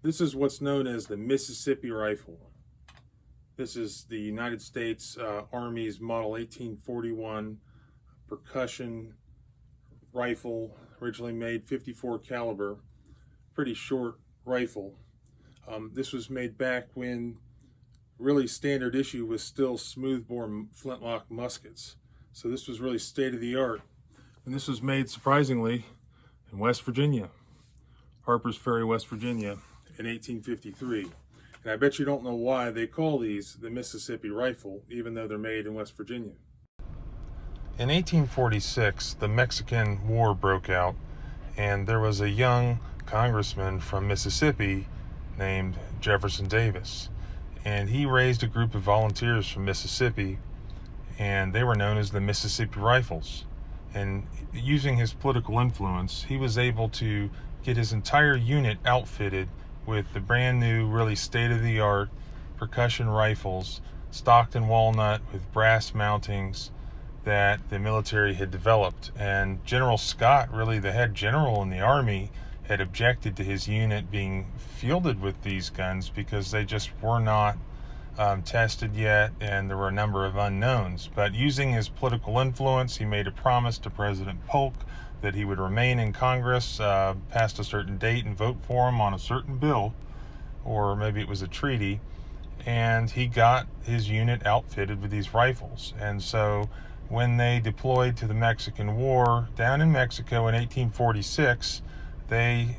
This is what's known as the Mississippi Rifle. This is the United States Army's Model 1841 percussion rifle, originally made 54 caliber, pretty short rifle. This was made back when really standard issue was still smoothbore flintlock muskets. So this was really state of the art. And this was made, surprisingly, in West Virginia, Harpers Ferry, West Virginia, in 1853. And I bet you don't know why they call these the Mississippi Rifle, even though they're made in West Virginia. In 1846, the Mexican War broke out, and there was a young congressman from Mississippi named Jefferson Davis. And he raised a group of volunteers from Mississippi, and they were known as the Mississippi Rifles. And using his political influence, he was able to get his entire unit outfitted with the brand new, really state-of-the-art percussion rifles, stocked in walnut with brass mountings that the military had developed. And General Scott, really the head general in the Army, had objected to his unit being fielded with these guns because they just were not tested yet, and there were a number of unknowns. But using his political influence, he made a promise to President Polk that he would remain in Congress past a certain date and vote for him on a certain bill, or maybe it was a treaty, and he got his unit outfitted with these rifles. And so when they deployed to the Mexican War down in Mexico in 1846, they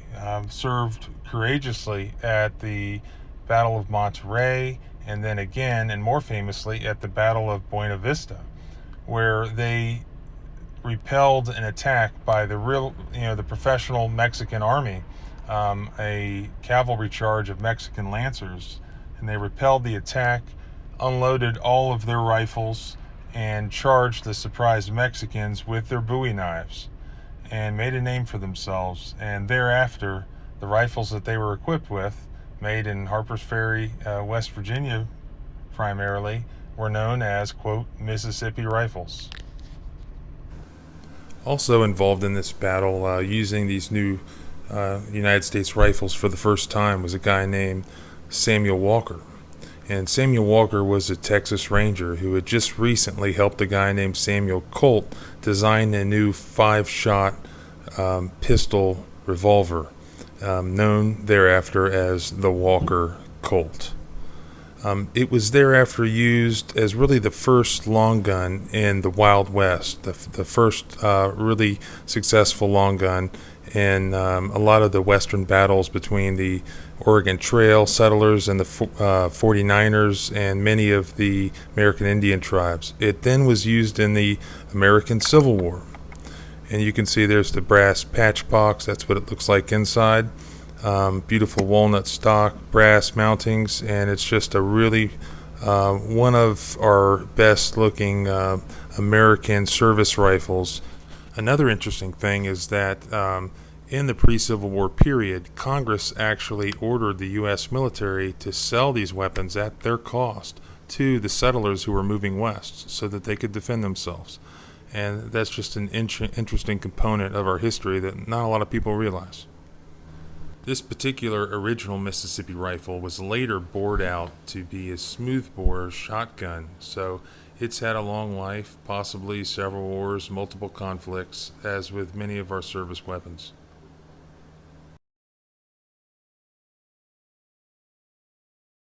served courageously at the Battle of Monterrey, and then again, and more famously, at the Battle of Buena Vista, where they repelled an attack by the professional Mexican army, a cavalry charge of Mexican lancers, and they repelled the attack, unloaded all of their rifles, and charged the surprised Mexicans with their Bowie knives, and made a name for themselves. And thereafter, the rifles that they were equipped with, made in Harpers Ferry, West Virginia primarily, were known as, quote, Mississippi Rifles. Also involved in this battle, using these new United States rifles for the first time, was a guy named Samuel Walker. And Samuel Walker was a Texas Ranger who had just recently helped a guy named Samuel Colt design a new 5-shot pistol revolver, known thereafter as the Walker Colt. It was thereafter used as really the first long gun in the Wild West, the first really successful long gun in a lot of the western battles between the Oregon Trail settlers and the 49ers and many of the American Indian tribes. It then was used in the American Civil War. And you can see there's the brass patch box. That's what it looks like inside. Beautiful walnut stock, brass mountings, and it's just a really one of our best looking American service rifles. Another interesting thing is that in the pre-Civil War period, Congress actually ordered the U.S. military to sell these weapons at their cost to the settlers who were moving west so that they could defend themselves. And that's just an interesting component of our history that not a lot of people realize. This particular original Mississippi rifle was later bored out to be a smoothbore shotgun, so it's had a long life, possibly several wars, multiple conflicts, as with many of our service weapons.